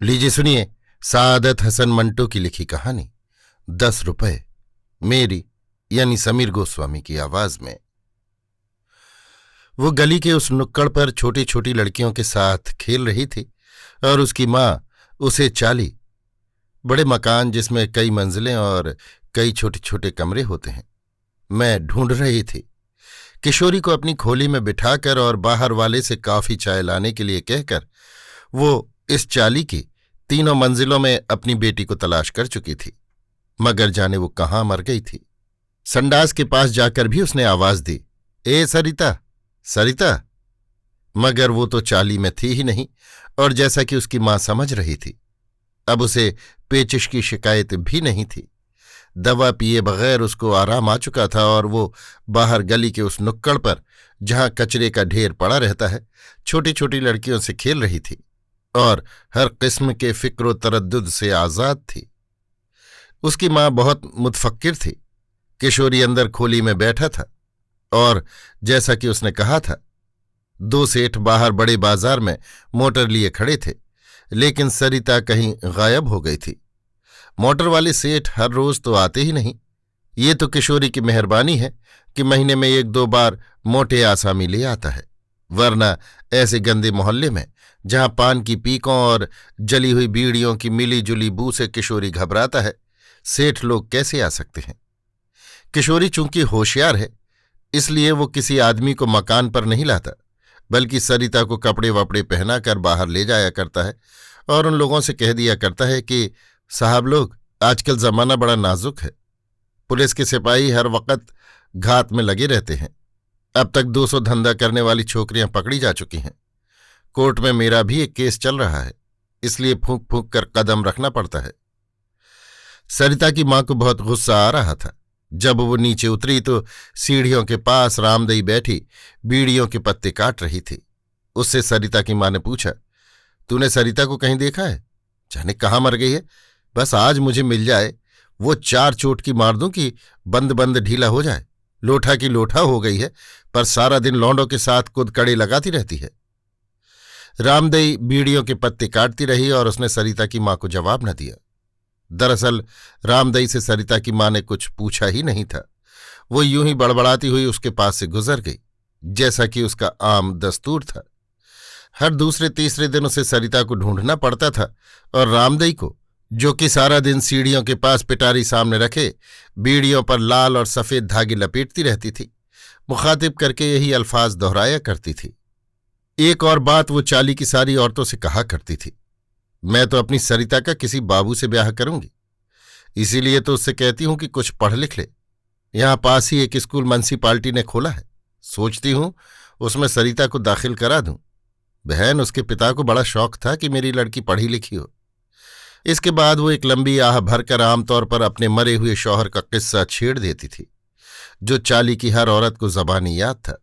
लीजिए सुनिए सादत हसन मंटो की लिखी कहानी 10 रुपए, मेरी यानी समीर गोस्वामी की आवाज में। वो गली के उस नुक्कड़ पर छोटी छोटी लड़कियों के साथ खेल रही थी और उसकी माँ उसे चाली, बड़े मकान जिसमें कई मंजिलें और कई छोटे छोटे कमरे होते हैं, मैं ढूंढ रही थी। किशोरी को अपनी खोली में बिठाकर और बाहर वाले से कॉफी चाय लाने के लिए कहकर वो इस चाली की 3 मंजिलों में अपनी बेटी को तलाश कर चुकी थी, मगर जाने वो कहाँ मर गई थी। संडास के पास जाकर भी उसने आवाज दी, ए सरिता, सरिता, मगर वो तो चाली में थी ही नहीं। और जैसा कि उसकी मां समझ रही थी, अब उसे पेचिश की शिकायत भी नहीं थी। दवा पिए बगैर उसको आराम आ चुका था और वो बाहर गली के उस नुक्कड़ पर, जहां कचरे का ढेर पड़ा रहता है, छोटी छोटी लड़कियों से खेल रही थी और हर किस्म के फिक्र तरद्दुद से आजाद थी। उसकी मां बहुत मुतफक्किर थी। किशोरी अंदर खोली में बैठा था और जैसा कि उसने कहा था, 2 सेठ बाहर बड़े बाजार में मोटर लिए खड़े थे, लेकिन सरिता कहीं गायब हो गई थी। मोटर वाले सेठ हर रोज तो आते ही नहीं। ये तो किशोरी की मेहरबानी है कि महीने में 1-2 बार मोटे आसामी ले आता है, वरना ऐसे गंदे मोहल्ले में, जहां पान की पीकों और जली हुई बीड़ियों की मिली जुली बू से किशोरी घबराता है, सेठ लोग कैसे आ सकते हैं। किशोरी चूंकि होशियार है, इसलिए वो किसी आदमी को मकान पर नहीं लाता, बल्कि सरिता को कपड़े वपड़े पहनाकर बाहर ले जाया करता है और उन लोगों से कह दिया करता है कि साहब लोग, आजकल जमाना बड़ा नाजुक है, पुलिस के सिपाही हर वक्त घात में लगे रहते हैं। अब तक 200 धंधा करने वाली छोकरियां पकड़ी जा चुकी हैं। कोर्ट में मेरा भी एक केस चल रहा है, इसलिए फूंक फूंक कर कदम रखना पड़ता है। सरिता की मां को बहुत गुस्सा आ रहा था। जब वो नीचे उतरी तो सीढ़ियों के पास रामदई बैठी बीड़ियों के पत्ते काट रही थी। उससे सरिता की मां ने पूछा, तूने सरिता को कहीं देखा है? जाने कहाँ मर गई है, बस आज मुझे मिल जाए, वो 4 चोट की मार दूं कि बंद बंद ढीला हो जाए। लोठा की लोठा हो गई है, पर सारा दिन लौंडों के साथ कुदकड़े लगाती रहती है। रामदई बीड़ियों के पत्ते काटती रही और उसने सरिता की मां को जवाब न दिया। दरअसल रामदई से सरिता की मां ने कुछ पूछा ही नहीं था। वो यूं ही बड़बड़ाती हुई उसके पास से गुजर गई, जैसा कि उसका आम दस्तूर था। हर दूसरे तीसरे दिन उसे सरिता को ढूंढना पड़ता था और रामदई को, जो कि सारा दिन सीढ़ियों के पास पिटारी सामने रखे बीड़ियों पर लाल और सफेद धागे लपेटती रहती थी, मुखातिब करके यही अल्फाज दोहराया करती थी। एक और बात वो चाली की सारी औरतों से कहा करती थी, मैं तो अपनी सरिता का किसी बाबू से ब्याह करूंगी, इसीलिए तो उससे कहती हूं कि कुछ पढ़ लिख ले। यहां पास ही एक स्कूल म्युनिसिपालिटी ने खोला है, सोचती हूं उसमें सरिता को दाखिल करा दूं। बहन, उसके पिता को बड़ा शौक था कि मेरी लड़की पढ़ी लिखी हो। इसके बाद वो एक लंबी आह भरकर आमतौर पर अपने मरे हुए शौहर का किस्सा छेड़ देती थी, जो चाली की हर औरत को ज़बानी याद था।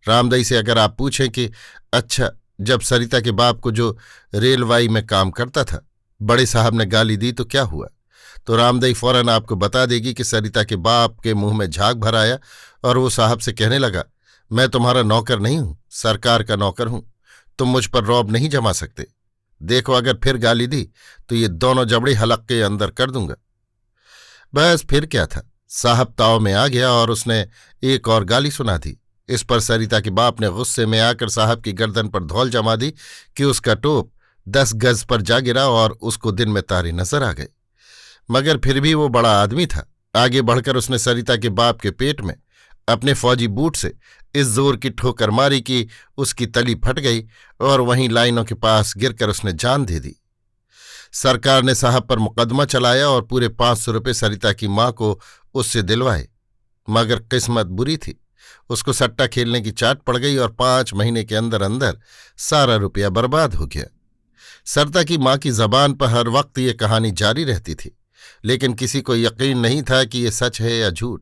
रामदई से अगर आप पूछें कि अच्छा, जब सरिता के बाप को, जो रेलवाई में काम करता था, बड़े साहब ने गाली दी तो क्या हुआ, तो रामदई फौरन आपको बता देगी कि सरिता के बाप के मुंह में झाग भर आया और वो साहब से कहने लगा, मैं तुम्हारा नौकर नहीं हूं, सरकार का नौकर हूं, तुम मुझ पर रौब नहीं जमा सकते। देखो, अगर फिर गाली दी तो ये दोनों जबड़े हलक के अंदर कर दूंगा। बस फिर क्या था, साहब ताव में आ गया और उसने एक और गाली सुना दी। इस पर सरिता के बाप ने गुस्से में आकर साहब की गर्दन पर धौल जमा दी कि उसका टोप 10 गज पर जा गिरा और उसको दिन में तारे नजर आ गए। मगर फिर भी वो बड़ा आदमी था। आगे बढ़कर उसने सरिता के बाप के पेट में अपने फौजी बूट से इस जोर की ठोकर मारी कि उसकी तली फट गई और वहीं लाइनों के पास गिरकर उसने जान दे दी। सरकार ने साहब पर मुकदमा चलाया और पूरे 500 रुपये सरिता की मां को उससे दिलवाए, मगर किस्मत बुरी थी। उसको सट्टा खेलने की चाट पड़ गई और 5 महीने के अंदर अंदर सारा रुपया बर्बाद हो गया। सरिता की मां की जबान पर हर वक्त ये कहानी जारी रहती थी, लेकिन किसी को यकीन नहीं था कि ये सच है या झूठ।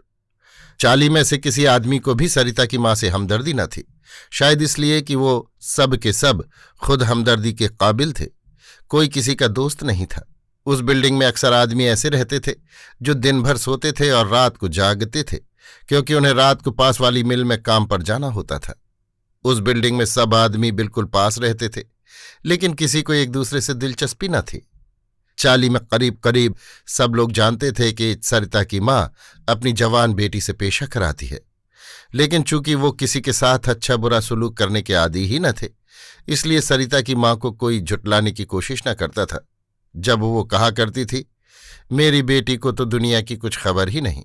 चाली में से किसी आदमी को भी सरिता की मां से हमदर्दी न थी, शायद इसलिए कि वो सब के सब खुद हमदर्दी के काबिल थे। कोई किसी का दोस्त नहीं था। उस बिल्डिंग में अक्सर आदमी ऐसे रहते थे जो दिन भर सोते थे और रात को जागते थे, क्योंकि उन्हें रात को पास वाली मिल में काम पर जाना होता था। उस बिल्डिंग में सब आदमी बिल्कुल पास रहते थे, लेकिन किसी को एक दूसरे से दिलचस्पी न थी। चाली में करीब करीब सब लोग जानते थे कि सरिता की माँ अपनी जवान बेटी से पेशा कराती है, लेकिन चूंकि वो किसी के साथ अच्छा बुरा सुलूक करने के आदी ही न थे, इसलिए सरिता की माँ को कोई झुटलाने की कोशिश न करता था। जब वो कहा करती थी, मेरी बेटी को तो दुनिया की कुछ खबर ही नहीं।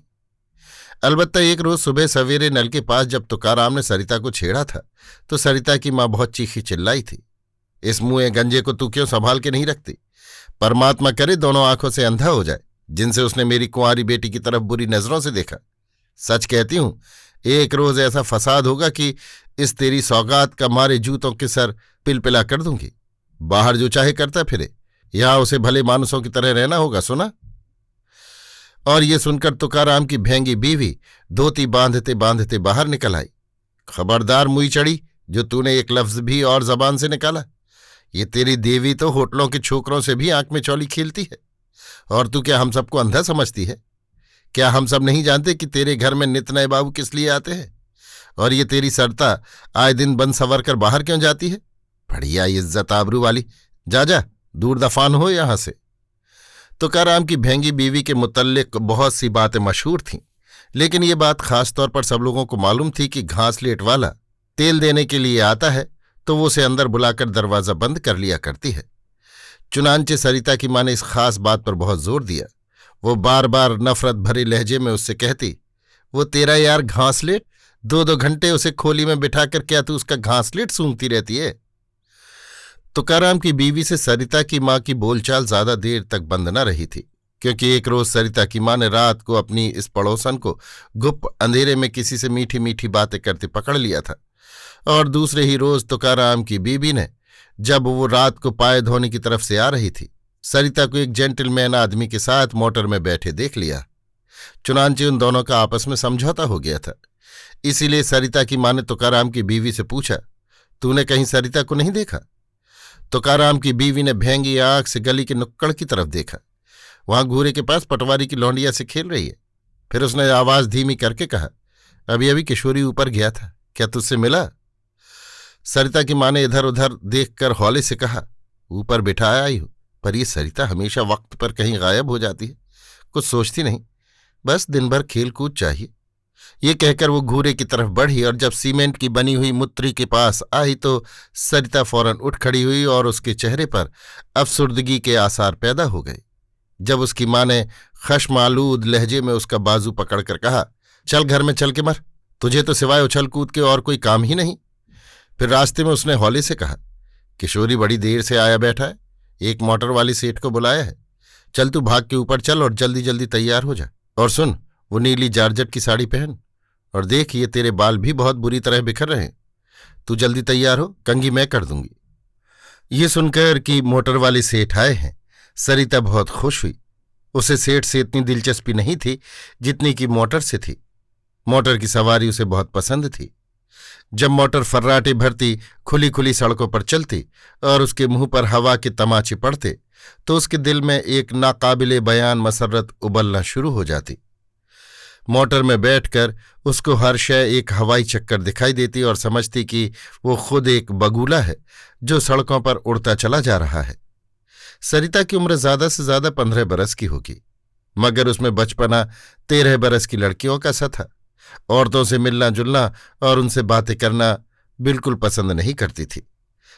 अलबत्ता एक रोज सुबह सवेरे नल के पास जब तुकाराम ने सरिता को छेड़ा था तो सरिता की माँ बहुत चीखी चिल्लाई थी, इस मुँह गंजे को तू क्यों संभाल के नहीं रखती? परमात्मा करे दोनों आंखों से अंधा हो जाए, जिनसे उसने मेरी कुंवारी बेटी की तरफ बुरी नजरों से देखा। सच कहती हूं, एक रोज ऐसा फसाद होगा कि इस तेरी सौगात का मारे जूतों के सर पिलपिला कर दूंगी। बाहर जो चाहे करता फिरे, यहां उसे भले मानुसों की तरह रहना होगा, सुना? और ये सुनकर तुकाराम की भेंगी बीवी धोती बांधते बांधते बाहर निकल आई। खबरदार मुई चढ़ी, जो तूने एक लफ्ज भी और जबान से निकाला। ये तेरी देवी तो होटलों के छोकरों से भी आंख में चौली खेलती है, और तू क्या हम सबको अंधा समझती है? क्या हम सब नहीं जानते कि तेरे घर में नित नए बाबू किस लिए आते हैं? और ये तेरी सरता आए दिन बन सवर कर बाहर क्यों जाती है? बढ़िया इज्जत आबरू वाली, जा जा दूर दफान हो यहां से। तुकाराम की भेंगी बीवी के मुतल्लिक बहुत सी बातें मशहूर थीं, लेकिन ये बात खास तौर पर सब लोगों को मालूम थी कि घासलेट वाला तेल देने के लिए आता है तो वो उसे अंदर बुलाकर दरवाज़ा बंद कर लिया करती है। चुनांचे सरिता की माँ ने इस खास बात पर बहुत जोर दिया। वो बार बार नफरत भरे लहजे में उससे कहती, वो तेरा यार घासलेट, 2-2 घंटे उसे खोली में बिठाकर क्या तू उसका घासलेट सूंघती रहती है? तुकाराम की बीवी से सरिता की माँ की बोलचाल ज्यादा देर तक बंद न रही थी, क्योंकि एक रोज सरिता की माँ ने रात को अपनी इस पड़ोसन को गुप्त अंधेरे में किसी से मीठी मीठी बातें करते पकड़ लिया था, और दूसरे ही रोज तुकाराम की बीवी ने, जब वो रात को पाए धोने की तरफ से आ रही थी, सरिता को एक जेंटलमैन आदमी के साथ मोटर में बैठे देख लिया। चुनांचे उन दोनों का आपस में समझौता हो गया था। इसीलिए सरिता की माँ ने तुकाराम की बीवी से पूछा, तूने कहीं सरिता को नहीं देखा? तुकाराम की बीवी ने भेंगी आंख से गली के नुक्कड़ की तरफ देखा। वहां घूरे के पास पटवारी की लौंडिया से खेल रही है। फिर उसने आवाज धीमी करके कहा, अभी अभी किशोरी ऊपर गया था, क्या तुझसे मिला? सरिता की माँ ने इधर उधर देखकर हौले से कहा, ऊपर बिठाया आई हूं, पर ये सरिता हमेशा वक्त पर कहीं गायब हो जाती है, कुछ सोचती नहीं, बस दिन भर खेल कूद चाहिए। ये कहकर वो घूरे की तरफ बढ़ी, और जब सीमेंट की बनी हुई मुत्तरी के पास आई तो सरिता फौरन उठ खड़ी हुई और उसके चेहरे पर अफसुर्दगी के आसार पैदा हो गए। जब उसकी माँ ने खश्मालूद लहजे में उसका बाजू पकड़कर कहा, चल घर में चल के मर, तुझे तो सिवाय उछल कूद के और कोई काम ही नहीं। फिर रास्ते में उसने हौले से कहा, किशोरी बड़ी देर से आया बैठा है, एक मोटर वाली सेठ को बुलाया है, चल तू भाग के ऊपर चल और जल्दी जल्दी तैयार हो जा। और सुन, वो नीली जारजट की साड़ी पहन, और देख ये तेरे बाल भी बहुत बुरी तरह बिखर रहे हैं, तू जल्दी तैयार हो, कंघी मैं कर दूंगी। ये सुनकर कि मोटर वाले सेठ आए हैं, सरिता बहुत खुश हुई। उसे सेठ से इतनी दिलचस्पी नहीं थी जितनी कि मोटर से थी। मोटर की सवारी उसे बहुत पसंद थी। जब मोटर फर्राटे भरती खुली खुली सड़कों पर चलती और उसके मुंह पर हवा के तमाचे पड़ते तो उसके दिल में एक नाकाबिले बयान मसरत उबलना शुरू हो जाती। मोटर में बैठकर उसको हर शय एक हवाई चक्कर दिखाई देती और समझती कि वो खुद एक बगुला है जो सड़कों पर उड़ता चला जा रहा है। सरिता की उम्र ज्यादा से ज्यादा 15 बरस की होगी, मगर उसमें बचपना 13 बरस की लड़कियों का सा था। औरतों से मिलना जुलना और उनसे बातें करना बिल्कुल पसंद नहीं करती थी।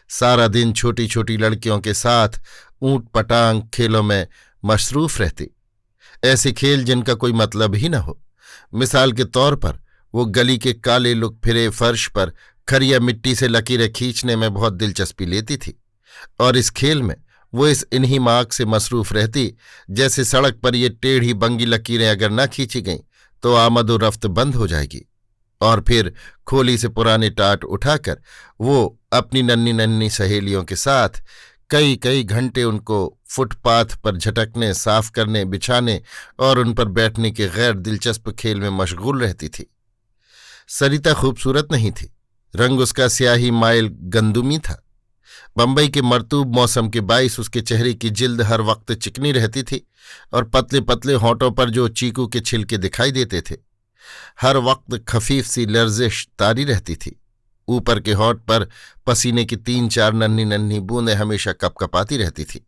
सारा दिन छोटी छोटी लड़कियों के साथ ऊंट पटांग खेलों में मशरूफ रहती, ऐसे खेल जिनका कोई मतलब ही न हो। मिसाल के तौर पर वो गली के काले लुक फिरे फर्श पर खरिया मिट्टी से लकीरें खींचने में बहुत दिलचस्पी लेती थी, और इस खेल में वो इस इन्हीं मार्ग से मसरूफ रहती जैसे सड़क पर ये टेढ़ी बंगी लकीरें अगर न खींची गईं तो आमद व रफ्त बंद हो जाएगी। और फिर खोली से पुराने टाट उठाकर वो अपनी नन्ही नन्ही सहेलियों के साथ कई कई घंटे उनको फुटपाथ पर झटकने, साफ करने, बिछाने और उन पर बैठने के गैर दिलचस्प खेल में मशगूल रहती थी। सरिता खूबसूरत नहीं थी, रंग उसका स्याही माइल गंदुमी था। बंबई के मरतूब मौसम के बाइस उसके चेहरे की जिल्द हर वक्त चिकनी रहती थी, और पतले पतले होंठों पर जो चीकू के छिलके दिखाई देते थे हर वक्त खफीफ सी लर्जिश तारी रहती थी। ऊपर के होंठ पर पसीने की 3-4 नन्ही नन्ही बूंदें हमेशा कपकपाती रहती थी।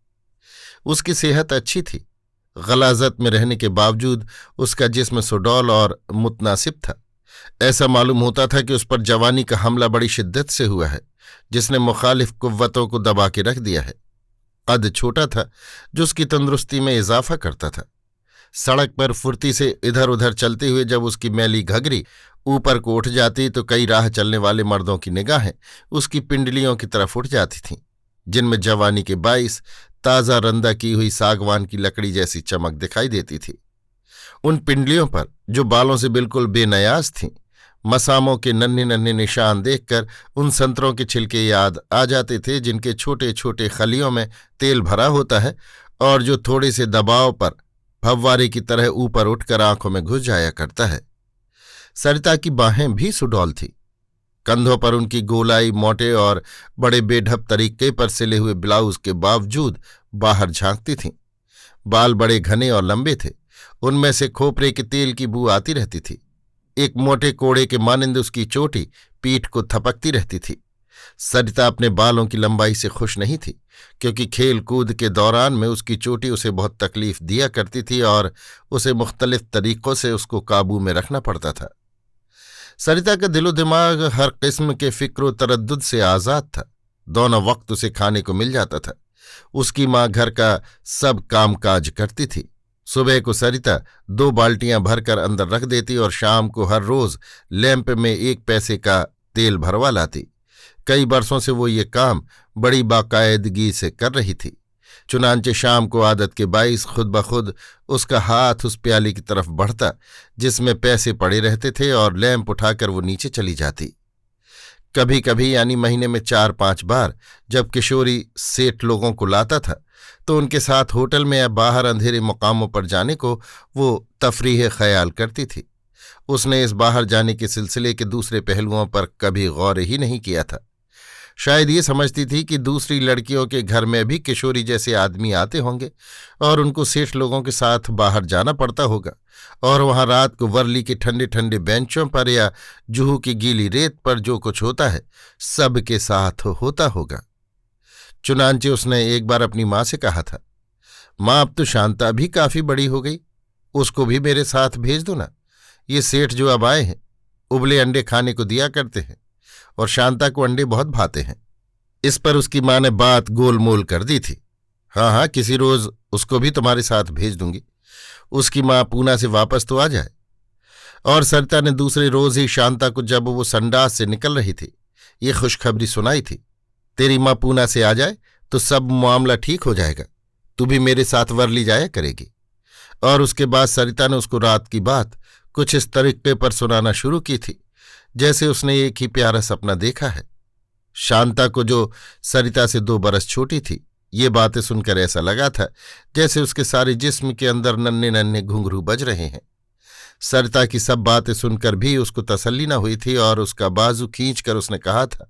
उसकी सेहत अच्छी थी। गलाजत में रहने के बावजूद उसका जिस्म सुडौल और मुतनासिब था। ऐसा मालूम होता था कि उस पर जवानी का हमला बड़ी शिद्दत से हुआ है, जिसने मुखालिफ कुव्वतों को दबा के रख दिया है। कद छोटा था, जो उसकी तंदुरुस्ती में इजाफा करता था। सड़क पर फुर्ती से इधर उधर चलते हुए जब उसकी मैली घघरी ऊपर को उठ जाती तो कई राह चलने वाले मर्दों की निगाहें उसकी पिंडलियों की तरफ उठ जाती थीं, जिनमें जवानी के बाइस ताज़ा रंदा की हुई सागवान की लकड़ी जैसी चमक दिखाई देती थी। उन पिंडलियों पर, जो बालों से बिल्कुल बेनयाज थीं, मसामों के नन्हे नन्हे निशान देखकर उन संतरों के छिलके याद आ जाते थे, जिनके छोटे छोटे खलियों में तेल भरा होता है और जो थोड़े से दबाव पर फव्वारे की तरह ऊपर उठकर आंखों में घुस जाया करता है। सरिता की बाहें भी सुडौल थीं। कंधों पर उनकी गोलाई मोटे और बड़े बेढप तरीके पर सिले हुए ब्लाउज के बावजूद बाहर झांकती थीं। बाल बड़े घने और लंबे थे, उनमें से खोपरे के तेल की बू आती रहती थी। एक मोटे कोड़े के मानिंद उसकी चोटी पीठ को थपकती रहती थी। सरिता अपने बालों की लंबाई से खुश नहीं थी, क्योंकि खेल कूद के दौरान में उसकी चोटी उसे बहुत तकलीफ दिया करती थी और उसे मुख्तलिफ तरीकों से उसको काबू में रखना पड़ता था। सरिता का दिलो दिमाग हर किस्म के फिक्र तरद्दुद से आज़ाद था। दोनों वक्त उसे खाने को मिल जाता था। उसकी माँ घर का सब कामकाज करती थी। सुबह को सरिता 2 बाल्टियां भरकर अंदर रख देती और शाम को हर रोज लैंप में 1 पैसे का तेल भरवा लाती। कई बरसों से वो ये काम बड़ी बाकायदगी से कर रही थी। चुनांचे शाम को आदत के बाइस खुद ब खुद उसका हाथ उस प्याली की तरफ बढ़ता जिसमें पैसे पड़े रहते थे और लैंप उठाकर वो नीचे चली जाती। कभी कभी, यानी महीने में 4-5 बार, जब किशोरी सेठ लोगों को लाता था तो उनके साथ होटल में या बाहर अंधेरे मुकामों पर जाने को वो तफरीह ख्याल करती थी। उसने इस बाहर जाने के सिलसिले के दूसरे पहलुओं पर कभी गौर ही नहीं किया था। शायद ये समझती थी कि दूसरी लड़कियों के घर में भी किशोरी जैसे आदमी आते होंगे और उनको सेठ लोगों के साथ बाहर जाना पड़ता होगा और वहां रात को वर्ली के ठंडे ठंडे बेंचों पर या जुहू की गीली रेत पर जो कुछ होता है सब के साथ होता होगा। चुनांचे उसने एक बार अपनी माँ से कहा था, माँ अब तो शांता भी काफी बड़ी हो गई, उसको भी मेरे साथ भेज दो ना। ये सेठ जो अब आए हैं उबले अंडे खाने को दिया करते हैं और शांता को अंडे बहुत भाते हैं। इस पर उसकी माँ ने बात गोलमोल कर दी थी। हाँ हाँ, किसी रोज उसको भी तुम्हारे साथ भेज दूंगी। उसकी माँ पूना से वापस तो आ जाए। और सरिता ने दूसरे रोज ही शांता को, जब वो संडास से निकल रही थी, ये खुशखबरी सुनाई थी, तेरी माँ पूना से आ जाए तो सब मामला ठीक हो जाएगा, तू भी मेरे साथ वर्ली जाया करेगी। और उसके बाद सरिता ने उसको रात की बात कुछ इस तरीके पर सुनाना शुरू की थी जैसे उसने एक ही प्यारा सपना देखा है। शांता को, जो सरिता से 2 बरस छोटी थी, ये बातें सुनकर ऐसा लगा था जैसे उसके सारे जिस्म के अंदर नन्हे नन्हे घुंघरू बज रहे हैं। सरिता की सब बातें सुनकर भी उसको तसल्ली न हुई थी और उसका बाजू खींचकर उसने कहा था,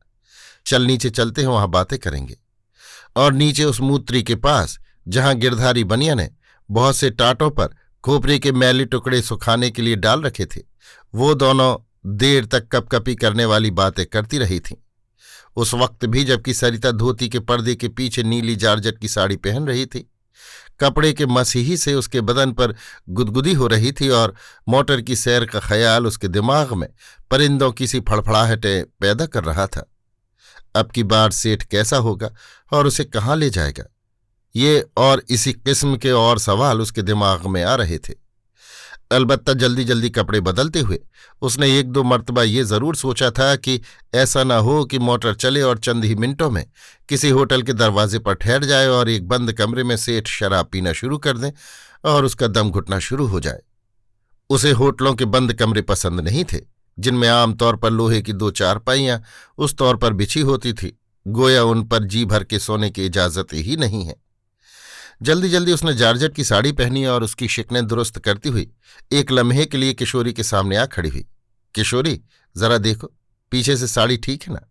चल नीचे चलते हैं, वहां बातें करेंगे। और नीचे उस मूत्री के पास, जहां गिरधारी बनिया ने बहुत से टाटों पर खोपरे के मैले टुकड़े सुखाने के लिए डाल रखे थे, वो दोनों देर तक कपकपी करने वाली बातें करती रही थीं। उस वक्त भी, जबकि सरिता धोती के पर्दे के पीछे नीली जारजट की साड़ी पहन रही थी, कपड़े के मसीही से उसके बदन पर गुदगुदी हो रही थी और मोटर की सैर का ख्याल उसके दिमाग में परिंदों की सी फड़फड़ाहटें पैदा कर रहा था। अब की बार सेठ कैसा होगा और उसे कहाँ ले जाएगा, ये और इसी किस्म के और सवाल उसके दिमाग में आ रहे थे। अलबत्ता जल्दी जल्दी कपड़े बदलते हुए उसने 1-2 मर्तबा ये जरूर सोचा था कि ऐसा न हो कि मोटर चले और चंद ही मिनटों में किसी होटल के दरवाजे पर ठहर जाए और एक बंद कमरे में सेठ शराब पीना शुरू कर दें और उसका दम घुटना शुरू हो जाए। उसे होटलों के बंद कमरे पसंद नहीं थे, जिनमें आमतौर पर लोहे की 2 चारपाइयां उस तौर पर बिछी होती थी गोया उन पर जी भर के सोने की इजाजत ही नहीं है। जल्दी जल्दी उसने जारजट की साड़ी पहनी और उसकी शिकनें दुरुस्त करती हुई एक लम्हे के लिए किशोरी के सामने आ खड़ी हुई। किशोरी, जरा देखो, पीछे से साड़ी ठीक है ना?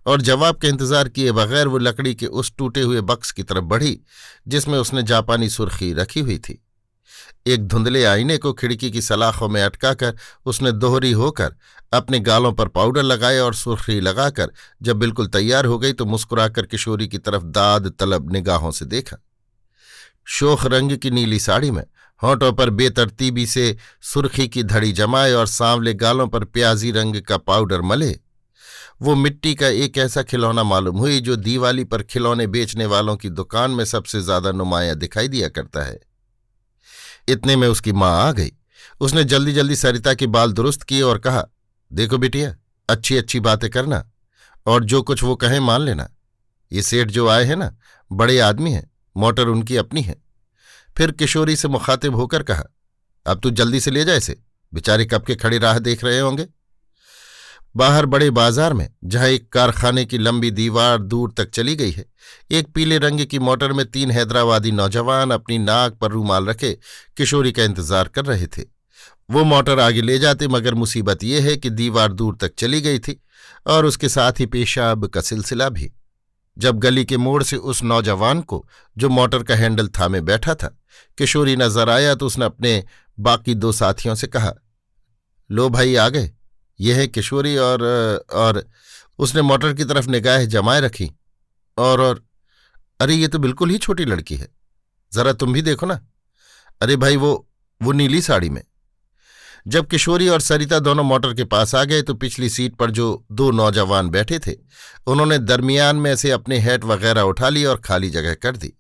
और जवाब के इंतजार किए बगैर वो लकड़ी के उस टूटे हुए बक्स की तरफ बढ़ी जिसमें उसने जापानी सुर्खी रखी हुई थी। एक धुंधले आईने को खिड़की की सलाखों में अटकाकर उसने दोहरी होकर अपने गालों पर पाउडर लगाया और सुर्खी लगाकर जब बिल्कुल तैयार हो गई तो मुस्कुराकर किशोरी की तरफ दाद तलब निगाहों से देखा। शोख रंग की नीली साड़ी में होंठों पर बेतरतीबी से सुर्खी की धड़ी जमाए और सांवले गालों पर प्याजी रंग का पाउडर मले वो मिट्टी का एक ऐसा खिलौना मालूम हुई जो दीवाली पर खिलौने बेचने वालों की दुकान में सबसे ज्यादा नुमाया दिखाई दिया करता है। इतने में उसकी माँ आ गई। उसने जल्दी जल्दी सरिता के बाल दुरुस्त किए और कहा, देखो बिटिया, अच्छी अच्छी बातें करना और जो कुछ वो कहें मान लेना। ये सेठ जो आए हैं ना, बड़े आदमी हैं, मोटर उनकी अपनी है। फिर किशोरी से मुखातिब होकर कहा, अब तू जल्दी से ले जा इसे, बेचारे कब के खड़े राह देख रहे होंगे। बाहर बड़े बाजार में, जहां एक कारखाने की लंबी दीवार दूर तक चली गई है, एक पीले रंग की मोटर में 3 हैदराबादी नौजवान अपनी नाक पर रूमाल रखे किशोरी का इंतजार कर रहे थे। वो मोटर आगे ले जाते, मगर मुसीबत यह है कि दीवार दूर तक चली गई थी और उसके साथ ही पेशाब का सिलसिला भी। जब गली के मोड़ से उस नौजवान को, जो मोटर का हैंडल थामे बैठा था, किशोरी नजर आया तो उसने अपने बाकी 2 साथियों से कहा, लो भाई आ गए, यह है किशोरी और उसने मोटर की तरफ निगाह जमाए रखी और अरे ये तो बिल्कुल ही छोटी लड़की है, जरा तुम भी देखो ना। अरे भाई वो नीली साड़ी में। जब किशोरी और सरिता दोनों मोटर के पास आ गए तो पिछली सीट पर जो 2 नौजवान बैठे थे उन्होंने दरमियान में से अपने हैट वगैरह उठा ली और खाली जगह कर दी।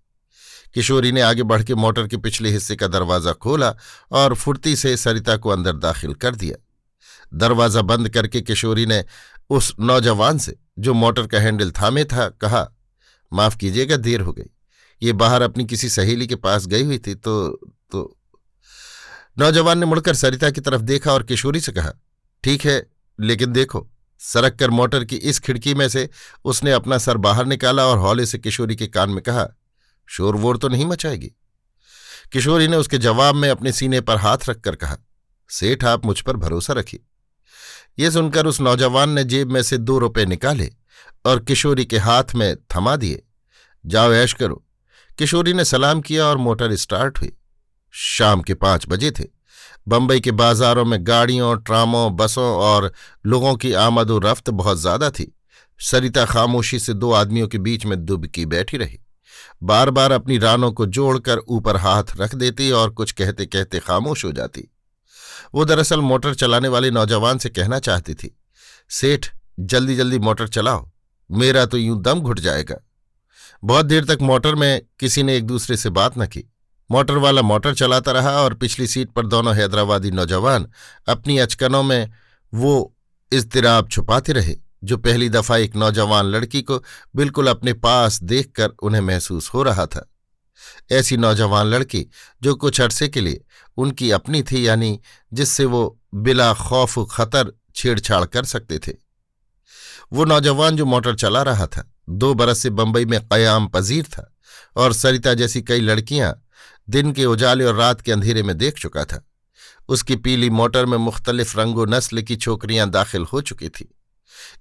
किशोरी ने आगे बढ़ के मोटर के पिछले हिस्से का दरवाज़ा खोला और फुर्ती से सरिता को अंदर दाखिल कर दिया। दरवाज़ा बंद करके किशोरी ने उस नौजवान से, जो मोटर का हैंडल थामे था, कहा, माफ कीजिएगा, देर हो गई, ये बाहर अपनी किसी सहेली के पास गई हुई थी तो नौजवान ने मुड़कर सरिता की तरफ देखा और किशोरी से कहा, ठीक है, लेकिन देखो। सरक कर मोटर की इस खिड़की में से उसने अपना सर बाहर निकाला और हौले से किशोरी के कान में कहा, शोर वोर तो नहीं मचाएगी। किशोरी ने उसके जवाब में अपने सीने पर हाथ रखकर कहा, सेठ आप मुझ पर भरोसा रखिए। ये सुनकर उस नौजवान ने जेब में से 2 रुपए निकाले और किशोरी के हाथ में थमा दिए। जाओ ऐश करो। किशोरी ने सलाम किया और मोटर स्टार्ट हुई। शाम के 5 बजे थे। बंबई के बाजारों में गाड़ियों, ट्रामों, बसों और लोगों की आमद व रफ्त बहुत ज्यादा थी। सरिता खामोशी से 2 आदमियों के बीच में दुबकी बैठी रही। बार बार अपनी रानों को जोड़कर ऊपर हाथ रख देती और कुछ कहते कहते खामोश हो जाती। वो दरअसल मोटर चलाने वाले नौजवान से कहना चाहती थी, सेठ जल्दी जल्दी मोटर चलाओ, मेरा तो यूं दम घुट जाएगा। बहुत देर तक मोटर में किसी ने एक दूसरे से बात न की। मोटर वाला मोटर चलाता रहा और पिछली सीट पर दोनों हैदराबादी नौजवान अपनी अचकनों में वो इज़्तिराब छुपाते रहे जो पहली दफा एक नौजवान लड़की को बिल्कुल अपने पास देखकर उन्हें महसूस हो रहा था। ऐसी नौजवान लड़की जो कुछ अरसे के लिए उनकी अपनी थी, यानी जिससे वो बिला खौफ खतर छेड़छाड़ कर सकते थे। वो नौजवान जो मोटर चला रहा था 2 बरस से बंबई में क़याम पजीर था और सरिता जैसी कई लड़कियां दिन के उजाले और रात के अंधेरे में देख चुका था। उसकी पीली मोटर में मुख्तलिफ रंगो नस्ल की छोकरियां दाखिल हो चुकी थी,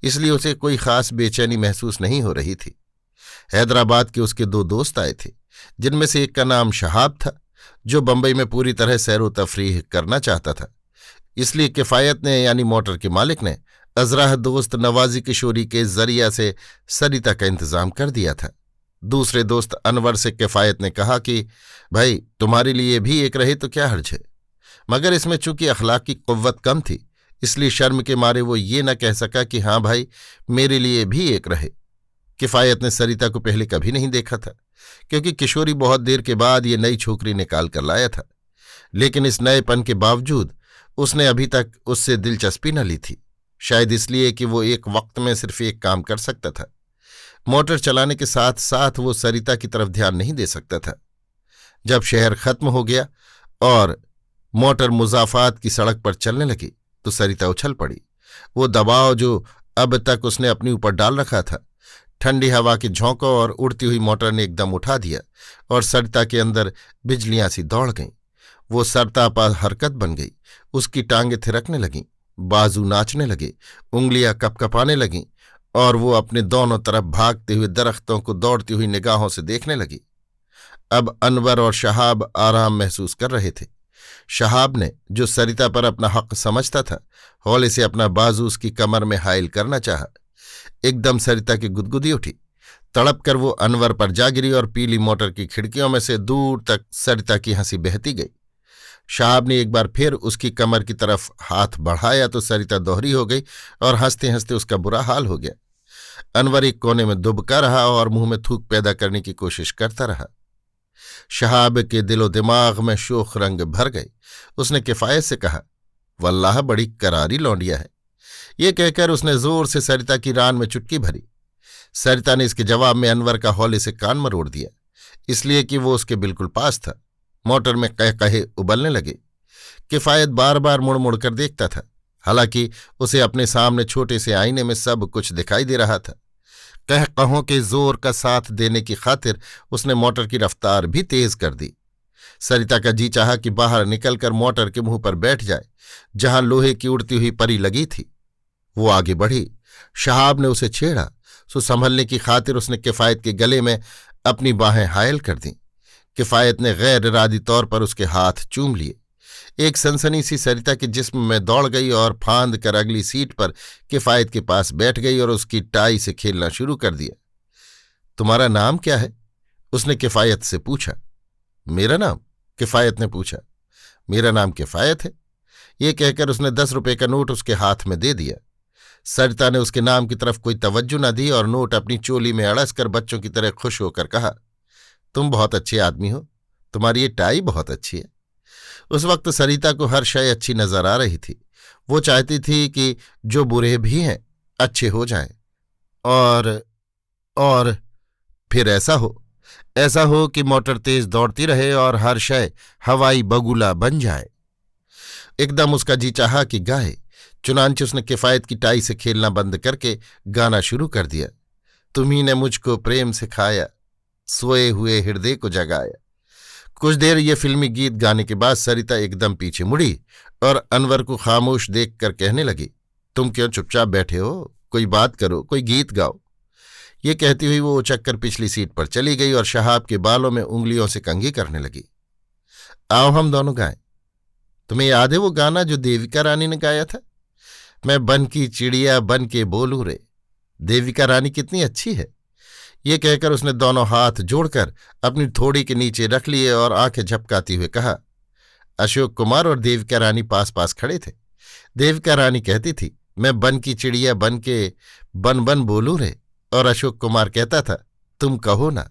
इसलिए उसे कोई खास बेचैनी महसूस नहीं हो रही थी। हैदराबाद के उसके 2 दोस्त आए थे, जिनमें से एक का नाम शहाब था, जो बंबई में पूरी तरह सैरो तफरीह करना चाहता था। इसलिए किफ़ायत ने, यानी मोटर के मालिक ने, अजराह दोस्त नवाजी किशोरी के जरिया से सरिता का इंतजाम कर दिया था। दूसरे दोस्त अनवर से किफ़ायत ने कहा कि भाई तुम्हारे लिए भी एक रहे तो क्या हर्ज है, मगर इसमें चूंकि अखलाक की कुव्वत कम थी इसलिए शर्म के मारे वो ये न कह सका कि हाँ भाई मेरे लिए भी एक रहे। किफ़ायत ने सरिता को पहले कभी नहीं देखा था, क्योंकि किशोरी बहुत देर के बाद ये नई छोकरी निकाल कर लाया था, लेकिन इस नएपन के बावजूद उसने अभी तक उससे दिलचस्पी न ली थी, शायद इसलिए कि वो एक वक्त में सिर्फ एक काम कर सकता था। मोटर चलाने के साथ साथ वो सरिता की तरफ ध्यान नहीं दे सकता था। जब शहर खत्म हो गया और मोटर मुजाफात की सड़क पर चलने लगी तो सरिता उछल पड़ी। वो दबाव जो अब तक उसने अपने ऊपर डाल रखा था, ठंडी हवा के झोंकों और उड़ती हुई मोटर ने एकदम उठा दिया और सरिता के अंदर बिजलियां सी दौड़ गईं। वो सरतापा हरकत बन गई। उसकी टांगें थिरकने लगीं, बाजू नाचने लगे, उंगलियां कपकपाने लगीं और वो अपने दोनों तरफ भागते हुए दरख्तों को दौड़ती हुई निगाहों से देखने लगी। अब अनवर और शहाब आराम महसूस कर रहे थे। शहाब ने, जो सरिता पर अपना हक समझता था, हौले से अपना बाजू उसकी कमर में हायल करना चाहा। एकदम सरिता की गुदगुदी उठी। तड़प कर वो अनवर पर जा गिरी और पीली मोटर की खिड़कियों में से दूर तक सरिता की हंसी बहती गई। शहाब ने एक बार फिर उसकी कमर की तरफ हाथ बढ़ाया तो सरिता दोहरी हो गई और हंसते हंसते उसका बुरा हाल हो गया। अनवर एक कोने में दुबका रहा और मुंह में थूक पैदा करने की कोशिश करता रहा। शहाब के दिलो दिमाग में शोख रंग भर गए। उसने किफायत से कहा, वल्लाह बड़ी करारी लौंडिया है। ये कहकर उसने जोर से सरिता की रान में चुटकी भरी। सरिता ने इसके जवाब में अनवर का हौले से कान मरोड़ दिया, इसलिए कि वो उसके बिल्कुल पास था। मोटर में कह कहे उबलने लगे। किफायत बार बार मुड़ मुड़ कर देखता था, हालांकि उसे अपने सामने छोटे से आईने में सब कुछ दिखाई दे रहा था। कह कहों के जोर का साथ देने की खातिर उसने मोटर की रफ्तार भी तेज कर दी। सरिता का जी चाहा कि बाहर निकलकर मोटर के मुंह पर बैठ जाए, जहां लोहे की उड़ती हुई परी लगी थी। वो आगे बढ़ी। शहाब ने उसे छेड़ा, सो संभलने की खातिर उसने किफायत के गले में अपनी बाहें हायल कर दी। किफायत ने गैर इरादी तौर पर उसके हाथ चूम लिए। एक सनसनी सी सरिता के जिस्म में दौड़ गई और फांद कर अगली सीट पर किफायत के पास बैठ गई और उसकी टाई से खेलना शुरू कर दिया। तुम्हारा नाम क्या है? उसने किफायत से पूछा। मेरा नाम? किफायत ने पूछा। मेरा नाम किफायत है। ये कहकर उसने 10 रुपए का नोट उसके हाथ में दे दिया। सरिता ने उसके नाम की तरफ कोई तवज्जो न दी और नोट अपनी चोली में अड़स कर बच्चों की तरह खुश होकर कहा, तुम बहुत अच्छे आदमी हो, तुम्हारी ये टाई बहुत अच्छी है। उस वक्त सरिता को हर शय अच्छी नजर आ रही थी। वो चाहती थी कि जो बुरे भी हैं अच्छे हो जाएं और फिर ऐसा हो कि मोटर तेज दौड़ती रहे और हर शय हवाई बगुला बन जाए। एकदम उसका जी चाहा कि गाए। चुनांचे उसने किफायत की टाई से खेलना बंद करके गाना शुरू कर दिया। तुम्ही ने मुझको प्रेम सिखाया, सोए हुए हृदय को जगाया। कुछ देर ये फिल्मी गीत गाने के बाद सरिता एकदम पीछे मुड़ी और अनवर को खामोश देखकर कहने लगी, तुम क्यों चुपचाप बैठे हो? कोई बात करो, कोई गीत गाओ। ये कहती हुई वो उचक्कर पिछली सीट पर चली गई और शहाब के बालों में उंगलियों से कंघी करने लगी। आओ हम दोनों गाएं। तुम्हें याद है वो गाना जो देविका रानी ने गाया था? मैं बन की चिड़िया बन के बोलूं रे। देविका रानी कितनी अच्छी है। ये कहकर उसने दोनों हाथ जोड़कर अपनी थोड़ी के नीचे रख लिए और आंखें झपकाती हुए कहा। अशोक कुमार और देविका रानी पास पास खड़े थे। देविका रानी कहती थी, मैं बन की चिड़िया बन के बन बन बोलूं रे, और अशोक कुमार कहता था, तुम कहो ना।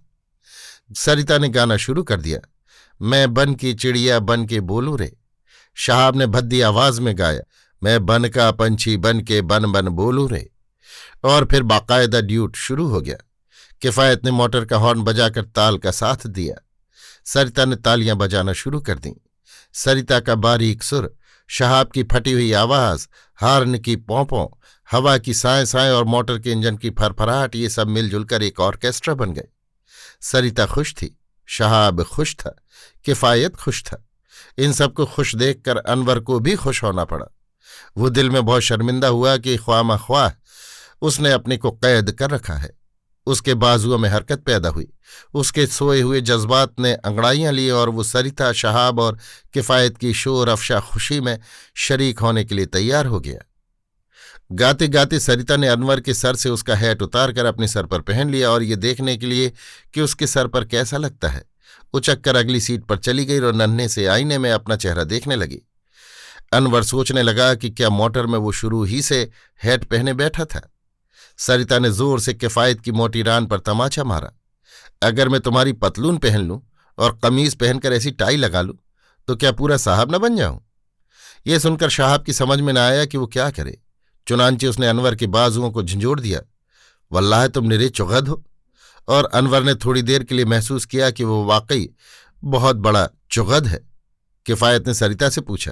सरिता ने गाना शुरू कर दिया, मैं बन की चिड़िया बन के बोलूं रे। शहाब ने भद्दी आवाज में गाया, मैं बन का पंछी बन के बन बन बोलूं रे। और फिर बाकायदा ड्यूट शुरू हो गया। किफायत ने मोटर का हॉर्न बजाकर ताल का साथ दिया। सरिता ने तालियां बजाना शुरू कर दी। सरिता का बारीक सुर, शहाब की फटी हुई आवाज, हार्न की पोंपों, हवा की साएं साएं और मोटर के इंजन की फरफराहट, ये सब मिलजुल कर एक ऑर्केस्ट्रा बन गए। सरिता खुश थी, शहाब खुश था, किफायत खुश था। इन सबको खुश देखकर अनवर को भी खुश होना पड़ा। वो दिल में बहुत शर्मिंदा हुआ कि ख्वामख्वाह उसने अपने को कैद कर रखा है। उसके बाजुओं में हरकत पैदा हुई। उसके सोए हुए जज्बात ने अंगड़ाइयां ली और वो सरिता, शहाब और किफायत की शोर अफशा खुशी में शरीक होने के लिए तैयार हो गया। गाते गाते सरिता ने अनवर के सर से उसका हैट उतारकर अपने सर पर पहन लिया और ये देखने के लिए कि उसके सर पर कैसा लगता है, उचक्कर अगली सीट पर चली गई और नन्हे से आईने में अपना चेहरा देखने लगी। अनवर सोचने लगा कि क्या मोटर में वो शुरू ही से हैट पहने बैठा था। सरिता ने जोर से किफायत की मोटी रान पर तमाचा मारा। अगर मैं तुम्हारी पतलून पहन लूं और कमीज पहनकर ऐसी टाई लगा लूं तो क्या पूरा साहब न बन जाऊं? ये सुनकर शहाब की समझ में न आया कि वो क्या करे। चुनांचे उसने अनवर के बाजुओं को झंझोड़ दिया, वल्लाह तुम निरे चुगद हो। और अनवर ने थोड़ी देर के लिए महसूस किया कि वो वाकई बहुत बड़ा चुगद है। किफायत ने सरिता से पूछा,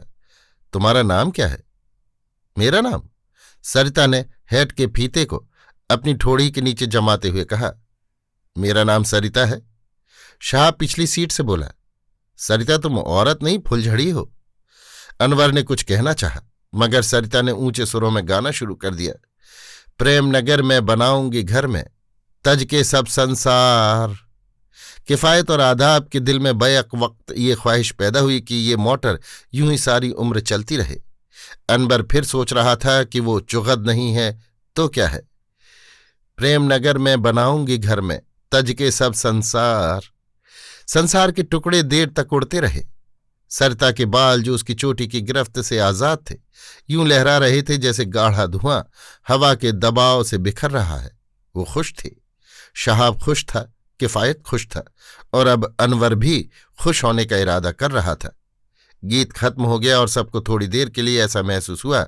तुम्हारा नाम क्या है? मेरा नाम? सरिता ने हैट के फीते को अपनी ठोड़ी के नीचे जमाते हुए कहा, मेरा नाम सरिता है। शाह पिछली सीट से बोला, सरिता तुम औरत नहीं फुलझड़ी हो। अनवर ने कुछ कहना चाहा, मगर सरिता ने ऊंचे सुरों में गाना शुरू कर दिया, प्रेम नगर में बनाऊंगी घर में तज के सब संसार। किफ़ायत और आदाब के दिल में बैक वक्त ये ख्वाहिश पैदा हुई कि ये मोटर यूं ही सारी उम्र चलती रहे। अनवर फिर सोच रहा था कि वो चुगद नहीं है तो क्या है। प्रेमनगर में बनाऊंगी घर में, तज के सब संसार। संसार के टुकड़े देर तक उड़ते रहे। सरिता के बाल जो उसकी चोटी की गिरफ्त से आजाद थे, यूं लहरा रहे थे जैसे गाढ़ा धुआं हवा के दबाव से बिखर रहा है। वो खुश थी, शहाब खुश था, किफ़ायत खुश था, और अब अनवर भी खुश होने का इरादा कर रहा था। गीत खत्म हो गया और सबको थोड़ी देर के लिए ऐसा महसूस हुआ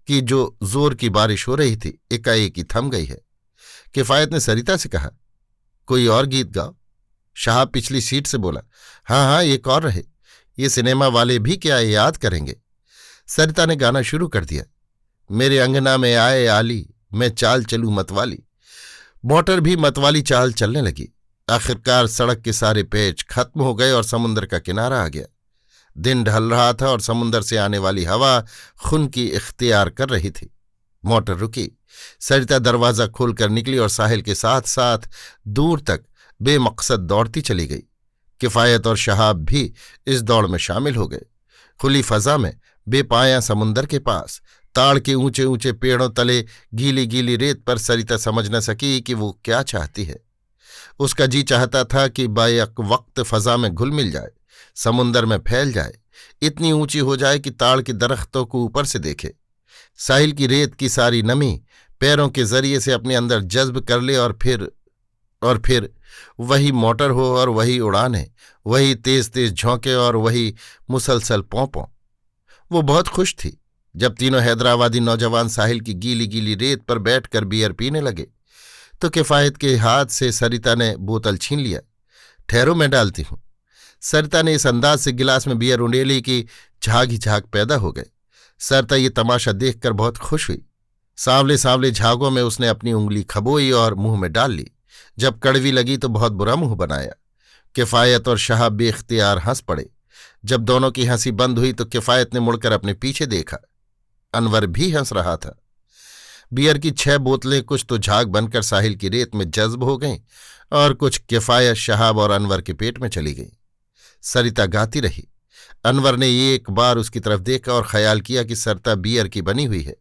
कि जो जोर की बारिश हो रही थी एकाएक ही थम गई है। किफ़ायत ने सरिता से कहा, कोई और गीत गाओ। शहाब पिछली सीट से बोला, हाँ हाँ, एक और रहे, ये सिनेमा वाले भी क्या याद करेंगे। सरिता ने गाना शुरू कर दिया, मेरे अंगना में आए आली, मैं चाल चलूं मतवाली। मोटर भी मतवाली चाल चलने लगी। आखिरकार सड़क के सारे पेच खत्म हो गए और समुद्र का किनारा आ गया। दिन ढल रहा था और समुद्र से आने वाली हवा खुन की इख्तियार कर रही थी। मोटर रुकी। सरिता दरवाजा खोलकर निकली और साहिल के साथ साथ दूर तक बेमकसद दौड़ती चली गई। किफ़ायत और शहाब भी इस दौड़ में शामिल हो गए। खुली फजा में बेपाया समुंदर के पास ताड़ के ऊंचे ऊंचे पेड़ों तले गीली गीली रेत पर सरिता समझ न सकी कि वो क्या चाहती है। उसका जी चाहता था कि बायक वक्त फजा में घुल मिल जाए, समुंदर में फैल जाए, इतनी ऊंची हो जाए कि ताड़ के दरख्तों को ऊपर से देखे, साहिल की रेत की सारी नमी पैरों के जरिए से अपने अंदर जज्ब कर ले, और फिर वही मोटर हो और वही उड़ाने, वही तेज तेज झोंके और वही मुसलसल पोंपों। वो बहुत खुश थी। जब तीनों हैदराबादी नौजवान साहिल की गीली गीली रेत पर बैठकर बियर पीने लगे तो किफ़ायत के हाथ से सरिता ने बोतल छीन लिया। ठहरो, मैं डालती हूं। सरिता ने इस अंदाज से गिलास में बियर उंडेली कि झाग ही झाग पैदा हो गए। सरिता ये तमाशा देखकर बहुत खुश हुई। सांवले सांवले झागों में उसने अपनी उंगली खबोई और मुंह में डाल ली। जब कड़वी लगी तो बहुत बुरा मुंह बनाया। किफ़ायत और शहाब बेख्तियार हंस पड़े। जब दोनों की हंसी बंद हुई तो किफ़ायत ने मुड़कर अपने पीछे देखा। अनवर भी हंस रहा था। बियर की 6 बोतलें कुछ तो झाग बनकर साहिल की रेत में जज्ब हो गईं और कुछ किफ़ायत, शहाब और अनवर के पेट में चली गईं। सरिता गाती रही। अनवर ने एक बार उसकी तरफ देखा और ख्याल किया कि सरिता बियर की बनी हुई है।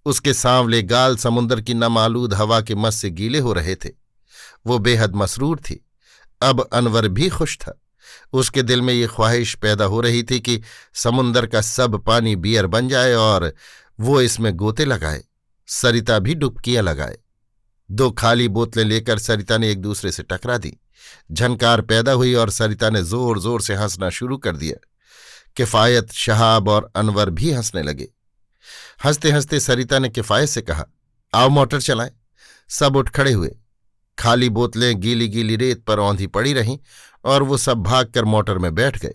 उसके सांवले गाल समुद्र की नमालूद हवा के मस से गीले हो रहे थे। वो बेहद मसरूर थी। अब अनवर भी खुश था। उसके दिल में ये ख्वाहिश पैदा हो रही थी कि समुंदर का सब पानी बियर बन जाए और वो इसमें गोते लगाए, सरिता भी डुबकियां लगाए। 2 खाली बोतलें लेकर सरिता ने एक दूसरे से टकरा दी। झनकार पैदा हुई और सरिता ने जोर जोर से हंसना शुरू कर दिया। किफ़ायत, शहाब और अनवर भी हंसने लगे। हंसते हंसते सरिता ने किफ़ायत से कहा, आओ मोटर चलाएं। सब उठ खड़े हुए। खाली बोतलें गीली गीली रेत पर औंधी पड़ी रहीं और वो सब भागकर मोटर में बैठ गए।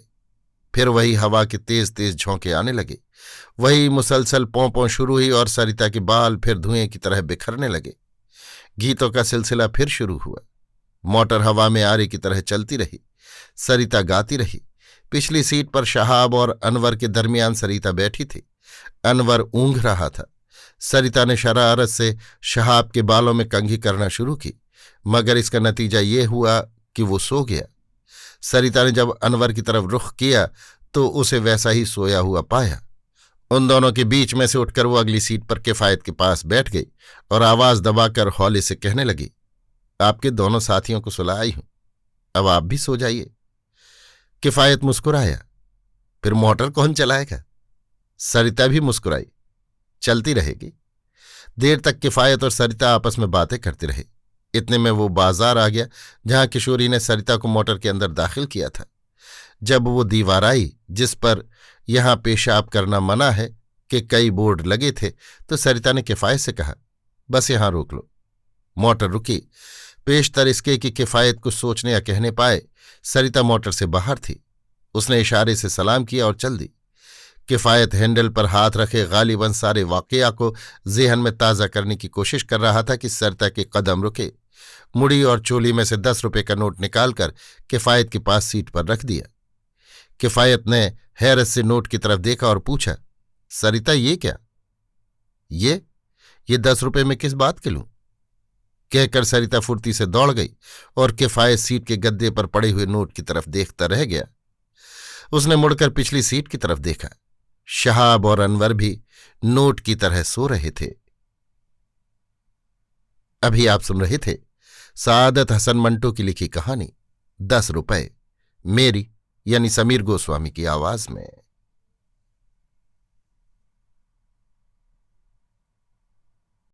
फिर वही हवा के तेज तेज झोंके आने लगे, वही मुसलसल पोंपों शुरू हुई और सरिता के बाल फिर धुएं की तरह बिखरने लगे। गीतों का सिलसिला फिर शुरू हुआ। मोटर हवा में आरे की तरह चलती रही। सरिता गाती रही। पिछली सीट पर शहाब और अनवर के दरमियान सरिता बैठी थी। अनवर ऊँघ रहा था। सरिता ने शरारत से शहाब के बालों में कंघी करना शुरू की, मगर इसका नतीजा ये हुआ कि वो सो गया। सरिता ने जब अनवर की तरफ रुख किया तो उसे वैसा ही सोया हुआ पाया। उन दोनों के बीच में से उठकर वो अगली सीट पर किफ़ायत के पास बैठ गई और आवाज दबाकर हौले से कहने लगी, आपके दोनों साथियों को सुला आई हूं, अब आप भी सो जाइए। किफ़ायत मुस्कुराया, फिर मोटर कौन चलाएगा? सरिता भी मुस्कुराई, चलती रहेगी। देर तक किफ़ायत और सरिता आपस में बातें करते रहे। इतने में वो बाजार आ गया जहां किशोरी ने सरिता को मोटर के अंदर दाखिल किया था। जब वो दीवार आई जिस पर यहां पेशाब करना मना है कि कई बोर्ड लगे थे तो सरिता ने किफ़ायत से कहा, बस यहां रोक लो। मोटर रुकी। पेशतर इसके कि किफ़ायत कुछ सोचने या कहने पाए, सरिता मोटर से बाहर थी। उसने इशारे से सलाम किया और चल दी। किफ़ायत हैंडल पर हाथ रखे गालिबन सारे वाकया को ज़ेहन में ताज़ा करने की कोशिश कर रहा था कि सरिता के कदम रुके। मुड़ी और चोली में से 10 रुपए का नोट निकालकर किफ़ायत के पास सीट पर रख दिया। किफ़ायत ने हैरत से नोट की तरफ देखा और पूछा, सरिता ये क्या? ये 10 रुपए में किस बात के लूं? कहकर सरिता फुर्ती से दौड़ गई और किफायत सीट के गद्दे पर पड़े हुए नोट की तरफ देखता रह गया। उसने मुड़कर पिछली सीट की तरफ देखा। शहाब और अनवर भी नोट की तरह सो रहे थे। अभी आप सुन रहे थे सादत हसन मंटो की लिखी कहानी 10 रुपए, मेरी यानी समीर गोस्वामी की आवाज में।